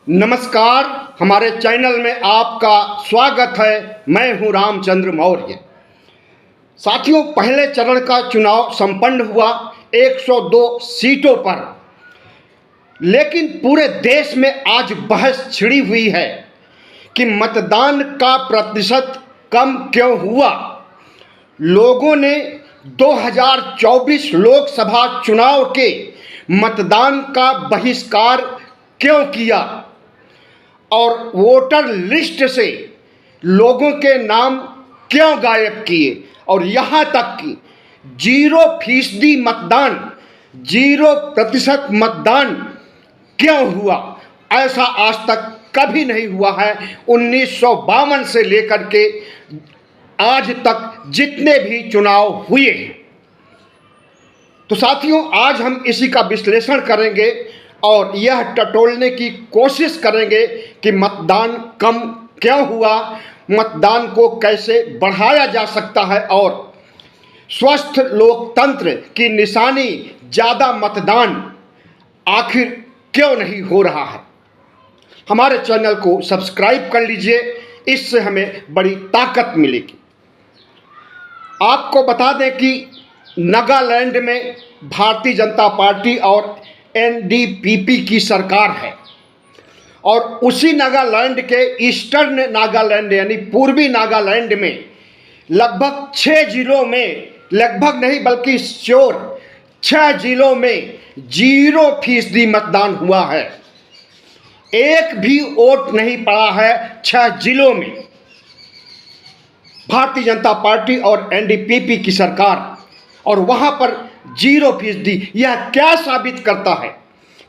नमस्कार, हमारे चैनल में आपका स्वागत है। मैं हूं रामचंद्र मौर्य। साथियों, पहले चरण का चुनाव संपन्न हुआ 102 सीटों पर, लेकिन पूरे देश में आज बहस छिड़ी हुई है कि मतदान का प्रतिशत कम क्यों हुआ। लोगों ने 2024 लोकसभा चुनाव के मतदान का बहिष्कार क्यों किया और वोटर लिस्ट से लोगों के नाम क्यों गायब किए, और यहाँ तक कि 0% मतदान, 0% मतदान क्यों हुआ। ऐसा आज तक कभी नहीं हुआ है। 1952 से लेकर के आज तक जितने भी चुनाव हुए हैं। तो साथियों, आज हम इसी का विश्लेषण करेंगे और यह टटोलने की कोशिश करेंगे कि मतदान कम क्यों हुआ, मतदान को कैसे बढ़ाया जा सकता है और स्वस्थ लोकतंत्र की निशानी ज़्यादा मतदान आखिर क्यों नहीं हो रहा है। हमारे चैनल को सब्सक्राइब कर लीजिए, इससे हमें बड़ी ताकत मिलेगी। आपको बता दें कि नागालैंड में भारतीय जनता पार्टी और एनडीपीपी की सरकार है और उसी नागालैंड के ईस्टर्न नागालैंड यानी पूर्वी नागालैंड में लगभग 6 जिलों में, लगभग नहीं बल्कि श्योर 6 जिलों में 0% मतदान हुआ है। एक भी वोट नहीं पड़ा है 6 जिलों में। भारतीय जनता पार्टी और एनडीपीपी की सरकार, और वहां पर 0%। यह क्या साबित करता है?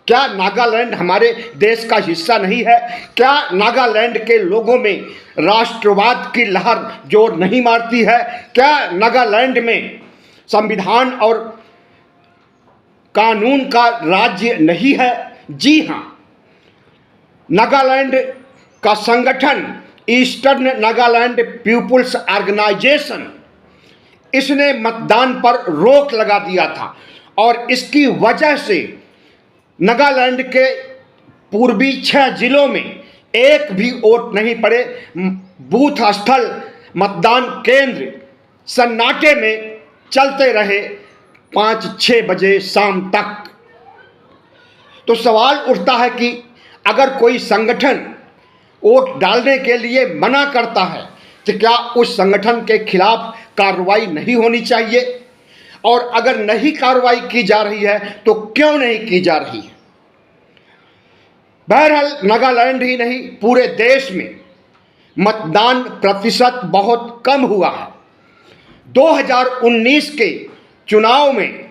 क्या नागालैंड हमारे देश का हिस्सा नहीं है? क्या नागालैंड के लोगों में राष्ट्रवाद की लहर जोर नहीं मारती है? क्या नागालैंड में संविधान और कानून का राज्य नहीं है? जी हां, नागालैंड का संगठन ईस्टर्न नागालैंड पीपुल्स ऑर्गेनाइजेशन, इसने मतदान पर रोक लगा दिया था और इसकी वजह से नागालैंड के पूर्वी 6 जिलों में एक भी वोट नहीं पड़े। बूथ स्थल, मतदान केंद्र सन्नाटे में चलते रहे 5-6 बजे शाम तक। तो सवाल उठता है कि अगर कोई संगठन वोट डालने के लिए मना करता है तो क्या उस संगठन के खिलाफ कार्रवाई नहीं होनी चाहिए? और अगर नहीं कार्रवाई की जा रही है तो क्यों नहीं की जा रही है? बहरहाल, नागालैंड ही नहीं, पूरे देश में मतदान प्रतिशत बहुत कम हुआ है। 2019 के चुनाव में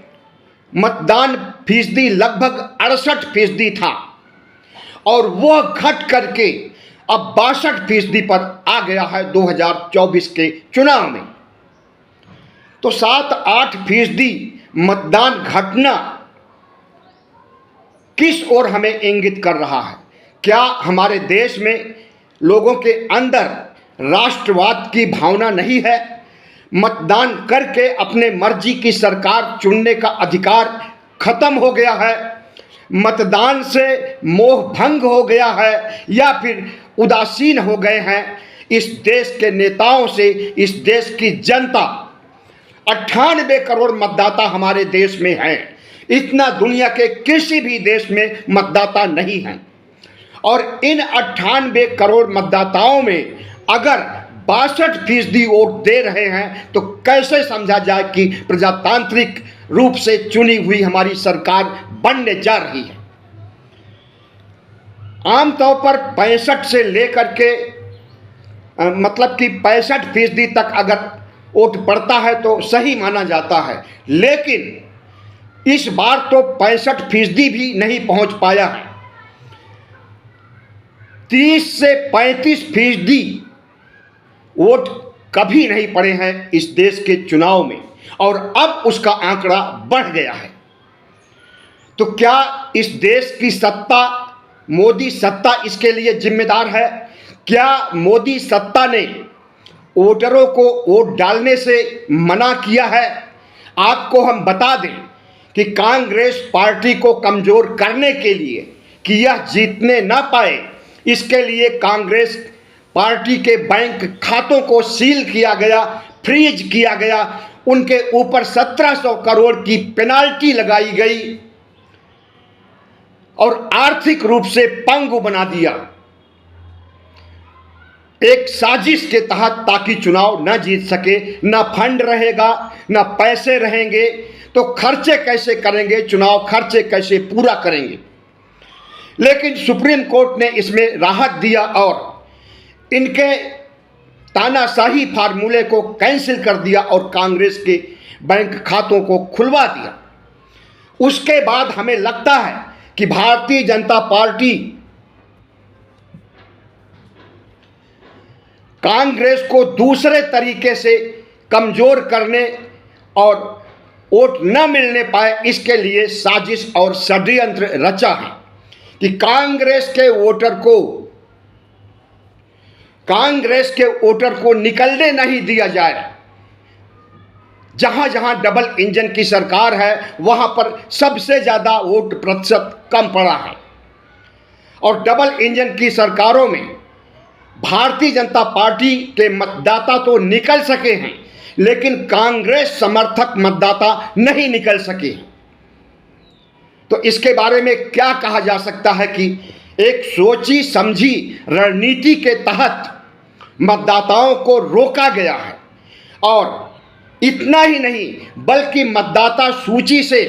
मतदान फीसदी लगभग 68% था और वह घट करके अब 62% पर आ गया है 2024 के चुनाव में। तो 7-8% मतदान घटना किस ओर हमें इंगित कर रहा है? क्या हमारे देश में लोगों के अंदर राष्ट्रवाद की भावना नहीं है? मतदान करके अपने मर्जी की सरकार चुनने का अधिकार खत्म हो गया है? मतदान से मोह भंग हो गया है या फिर उदासीन हो गए हैं इस देश के नेताओं से? इस देश की जनता, 98 करोड़ मतदाता हमारे देश में हैं। इतना दुनिया के किसी भी देश में मतदाता नहीं हैं। और इन 98 करोड़ मतदाताओं में अगर 62% वोट दे रहे हैं तो कैसे समझा जाए कि प्रजातांत्रिक रूप से चुनी हुई हमारी सरकार बनने जा रही है? आमतौर पर 65 से लेकर के मतलब कि 65% तक अगर वोट पड़ता है तो सही माना जाता है, लेकिन इस बार तो 65% भी नहीं पहुंच पाया है। 30 से 35% वोट कभी नहीं पड़े हैं इस देश के चुनाव में और अब उसका आंकड़ा बढ़ गया है। तो क्या इस देश की सत्ता, मोदी सत्ता इसके लिए जिम्मेदार है? क्या मोदी सत्ता ने वोटरों को वोट डालने से मना किया है? आपको हम बता दें कि कांग्रेस पार्टी को कमजोर करने के लिए कि यह जीतने ना पाए इसके लिए कांग्रेस पार्टी के बैंक खातों को सील किया गया, फ्रीज किया गया, उनके ऊपर 1700 करोड़ की पेनाल्टी लगाई गई और आर्थिक रूप से पंगु बना दिया, एक साजिश के तहत, ताकि चुनाव न जीत सके। न फंड रहेगा, न पैसे रहेंगे, तो खर्चे कैसे करेंगे, चुनाव खर्चे कैसे पूरा करेंगे। लेकिन सुप्रीम कोर्ट ने इसमें राहत दिया और इनके तानाशाही फार्मूले को कैंसिल कर दिया और कांग्रेस के बैंक खातों को खुलवा दिया। उसके बाद हमें लगता है कि भारतीय जनता पार्टी कांग्रेस को दूसरे तरीके से कमजोर करने और वोट न मिलने पाए, इसके लिए साजिश और षड्यंत्र रचा है कि कांग्रेस के वोटर को निकलने नहीं दिया जाए। जहां जहां डबल इंजन की सरकार है वहां पर सबसे ज्यादा वोट प्रतिशत कम पड़ा है और डबल इंजन की सरकारों में भारतीय जनता पार्टी के मतदाता तो निकल सके हैं, लेकिन कांग्रेस समर्थक मतदाता नहीं निकल सके। तो इसके बारे में क्या कहा जा सकता है कि एक सोची समझी रणनीति के तहत मतदाताओं को रोका गया है और इतना ही नहीं बल्कि मतदाता सूची से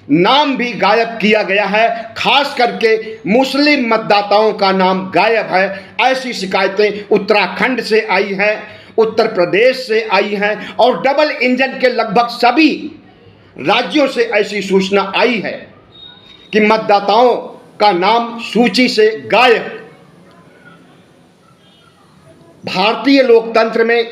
नाम भी गायब किया गया है, खास करके मुस्लिम मतदाताओं का नाम गायब है। ऐसी शिकायतें उत्तराखंड से आई हैं, उत्तर प्रदेश से आई हैं और डबल इंजन के लगभग सभी राज्यों से ऐसी सूचना आई है कि मतदाताओं का नाम सूची से गायब। भारतीय लोकतंत्र में